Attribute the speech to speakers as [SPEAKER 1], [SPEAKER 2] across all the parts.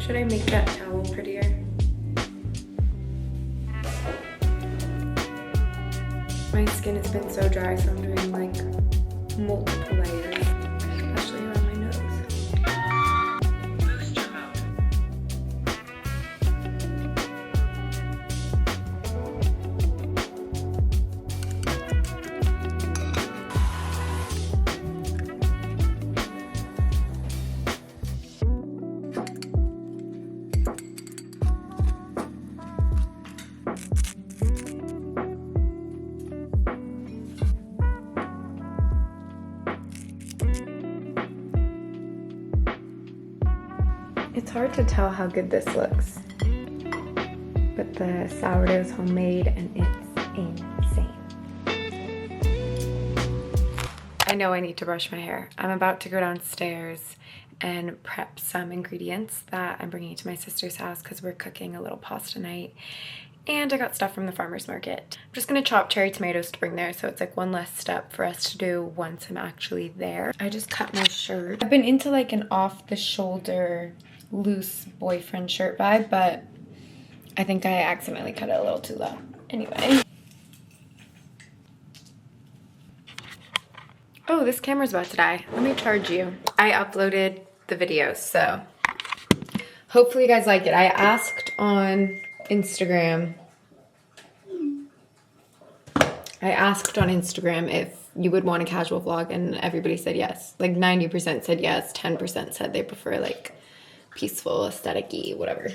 [SPEAKER 1] Should I make that towel prettier? My skin has been so dry, so I'm doing like multiple layers, especially around my nose. Booster mode. It's hard to tell how good this looks, but the sourdough is homemade and it's insane. I know I need to brush my hair. I'm about to go downstairs and prep some ingredients that I'm bringing to my sister's house because we're cooking a little pasta night. And I got stuff from the farmer's market. I'm just gonna chop cherry tomatoes to bring there, so it's like one less step for us to do once I'm actually there. I just cut my shirt. I've been into like an off-the-shoulder loose boyfriend shirt vibe, but I think I accidentally cut it a little too low. Anyway. Oh, this camera's about to die. Let me charge you. I uploaded the video, so hopefully you guys like it. I asked on Instagram if you would want a casual vlog, and everybody said yes. Like 90% said yes, 10% said they prefer like peaceful, aesthetic-y, whatever.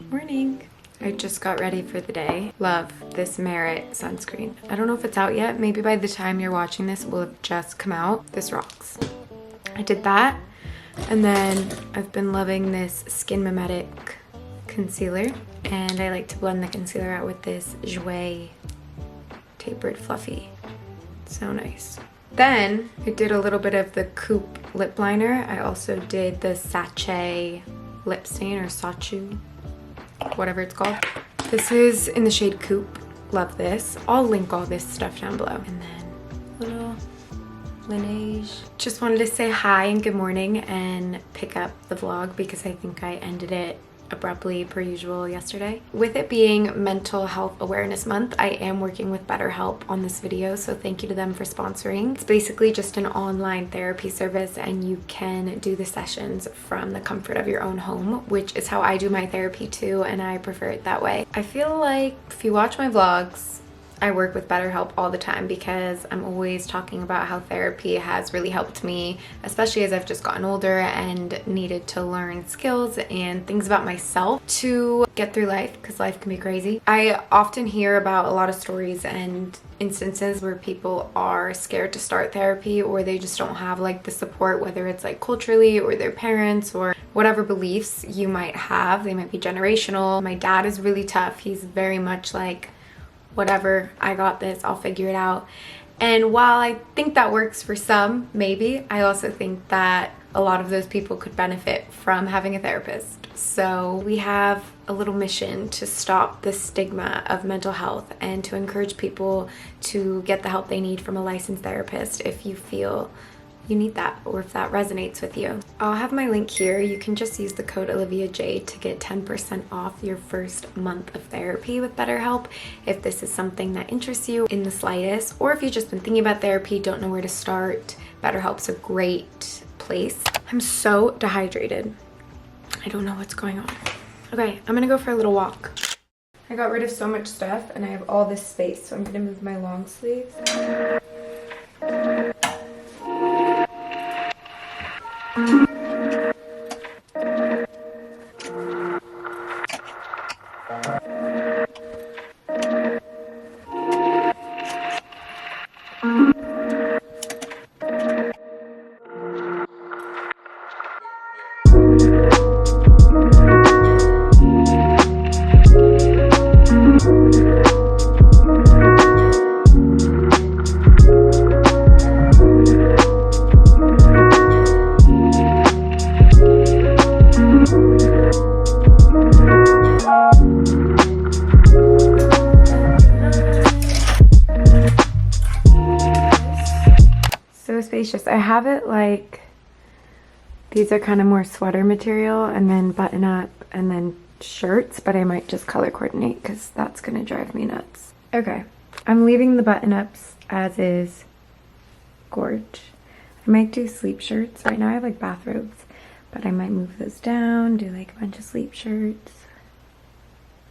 [SPEAKER 1] Morning. I just got ready for the day. Love this Merit sunscreen. I don't know if it's out yet. Maybe by the time you're watching this, it will have just come out. This rocks. I did that. And then I've been loving this Skin Mimetic concealer. And I like to blend the concealer out with this Jouer Tapered Fluffy. So nice. Then I did a little bit of the Coupe lip liner. I also did the Sache lip stain, or Sachu, whatever it's called. This is in the shade Coupe. Love this. I'll link all this stuff down below. And then little Laneige. Just wanted to say hi and good morning and pick up the vlog because I think I ended it abruptly per usual yesterday. With it being Mental Health Awareness Month, I am working with BetterHelp on this video, so thank you to them for sponsoring. It's basically just an online therapy service and you can do the sessions from the comfort of your own home, which is how I do my therapy too, and I prefer it that way. I feel like if you watch my vlogs, I work with BetterHelp all the time because I'm always talking about how therapy has really helped me, especially as I've just gotten older and needed to learn skills and things about myself to get through life, because life can be crazy. I often hear about a lot of stories and instances where people are scared to start therapy, or they just don't have like the support, whether it's like culturally or their parents or whatever beliefs you might have. They might be generational. My dad is really tough. He's very much like, whatever, I got this, I'll figure it out. And while I think that works for some, maybe, I also think that a lot of those people could benefit from having a therapist. So we have a little mission to stop the stigma of mental health and to encourage people to get the help they need from a licensed therapist if you feel you need that, or if that resonates with you. I'll have my link here. You can just use the code Olivia Jade to get 10% off your first month of therapy with BetterHelp if this is something that interests you in the slightest, or if you've just been thinking about therapy, don't know where to start. BetterHelp's a great place. I'm so dehydrated. I don't know what's going on. Okay, I'm gonna go for a little walk. I got rid of so much stuff and I have all this space, so I'm gonna move my long sleeves. Spacious. I have it like, these are kind of more sweater material, and then button up, and then shirts, but I might just color coordinate because that's gonna drive me nuts. Okay, I'm leaving the button ups as is. Gorge. I might do sleep shirts. Right now I have like bathrobes, but I might move those down, do like a bunch of sleep shirts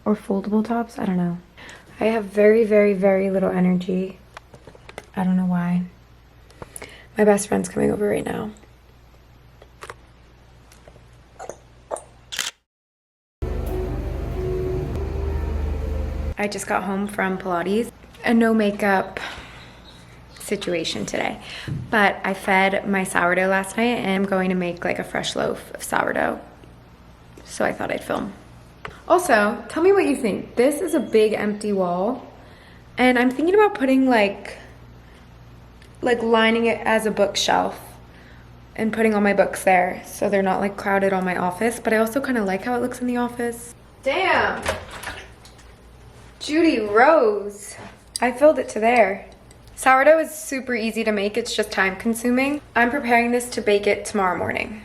[SPEAKER 1] or foldable tops. I don't know. I have very, very, very little energy. I don't know why. My best friend's coming over right now. I just got home from Pilates. A no makeup situation today, but I fed my sourdough last night and I'm going to make like a fresh loaf of sourdough. So I thought I'd film. Also, tell me what you think. This is a big empty wall and I'm thinking about putting like lining it as a bookshelf and putting all my books there so they're not like crowded on my office, but I also kind of like how it looks in the office. Damn! Judy Rose! I filled it to there. Sourdough is super easy to make, it's just time consuming. I'm preparing this to bake it tomorrow morning.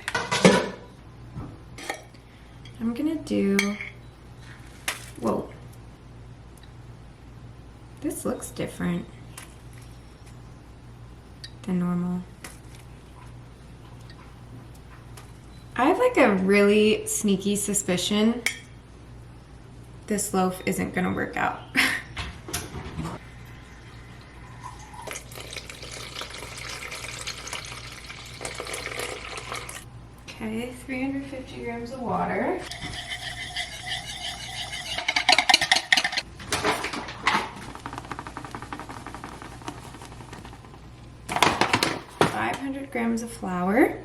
[SPEAKER 1] I'm gonna do, whoa. This looks different than normal. I have like a really sneaky suspicion this loaf isn't gonna work out. Okay, 350 grams of water. Grams of flour.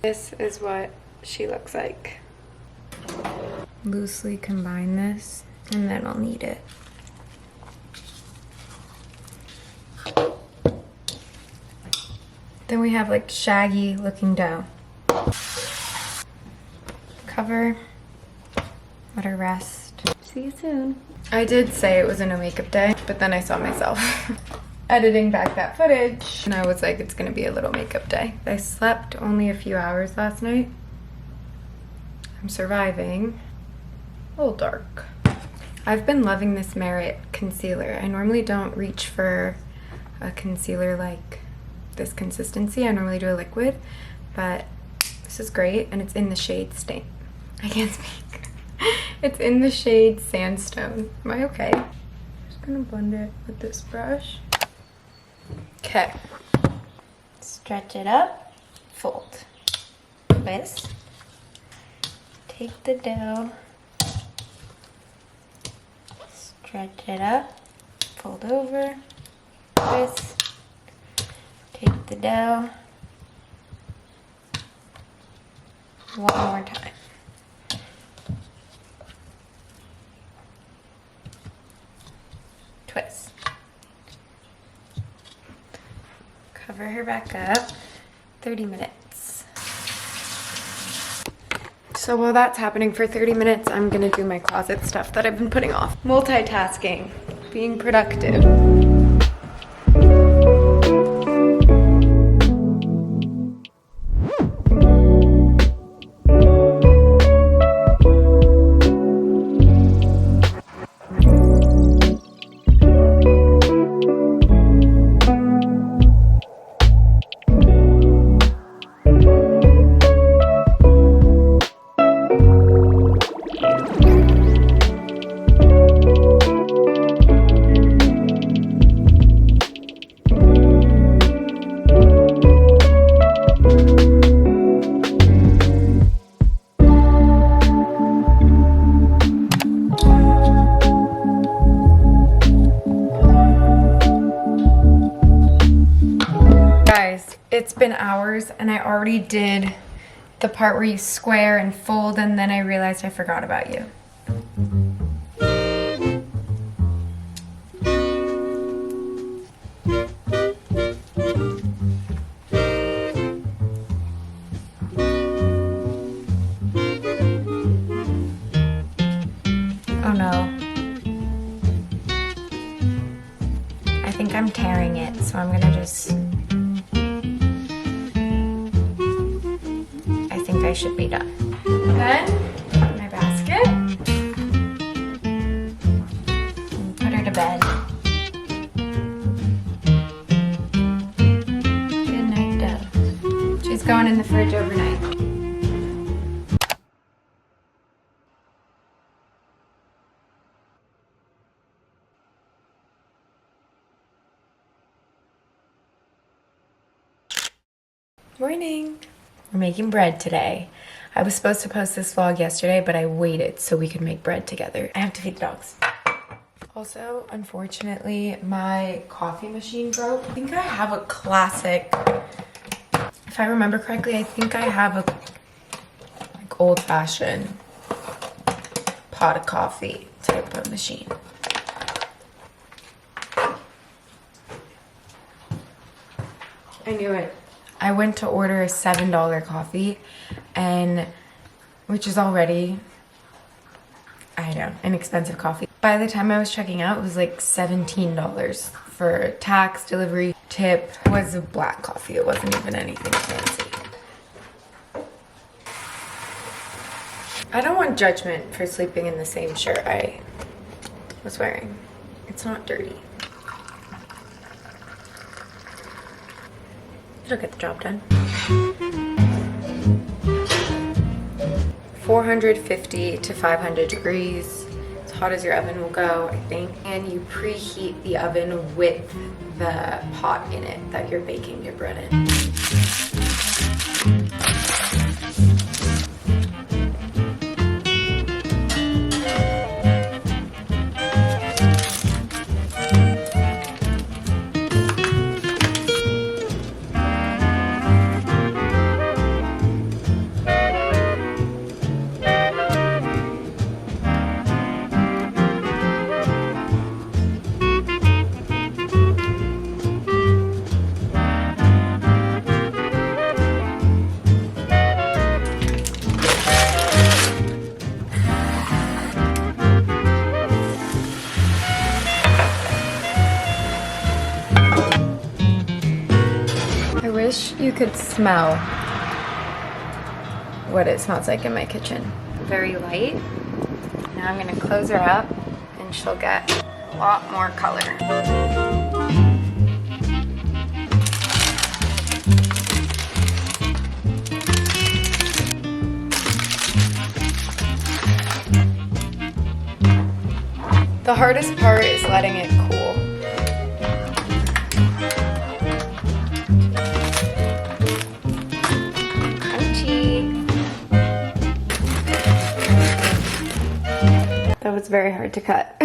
[SPEAKER 1] This is what she looks like. Loosely combine this and then I'll knead it. Then we have like shaggy looking dough. Cover, let her rest. See you soon. I did say it was a no makeup day, but then I saw myself editing back that footage and I was like, it's gonna be a little makeup day. I slept only a few hours last night. I'm surviving. A little dark. I've been loving this Merit concealer. I normally don't reach for a concealer like this consistency. I normally do a liquid, but this is great and it's in the shade Stain. I can't speak. It's in the shade Sandstone. Am I okay? I'm just gonna blend it with this brush. Okay. Stretch it up, fold. Twist. Take the dough, stretch it up, fold over, twist, take the dough, one more time. Twist. Cover her back up, 30 minutes. So while that's happening for 30 minutes, I'm gonna do my closet stuff that I've been putting off. Multitasking, being productive. It's been hours and I already did the part where you square and fold, and then I realized I forgot about you. Oh no. I think I'm tearing it, so I'm gonna just... I should be done. Then, my basket. And put her to bed. Good night, Dove. She's going in the fridge overnight. Morning. We're making bread today. I was supposed to post this vlog yesterday, but I waited so we could make bread together. I have to feed the dogs. Also, unfortunately, my coffee machine broke. I think I have a classic, if I remember correctly, I think I have a like old-fashioned pot of coffee type of machine. I knew it. I went to order a $7 coffee, and which is already, I know, an expensive coffee. By the time I was checking out, it was like $17 for tax, delivery, tip. It was a black coffee. It wasn't even anything fancy. I don't want judgment for sleeping in the same shirt I was wearing. It's not dirty. It'll get the job done. 450 to 500 degrees. As hot as your oven will go, I think. And you preheat the oven with the pot in it that you're baking your bread in. You could smell what it smells like in my kitchen. Very light. Now I'm gonna close her up and she'll get a lot more color. The hardest part is letting it cool. Ouchie. That was very hard to cut.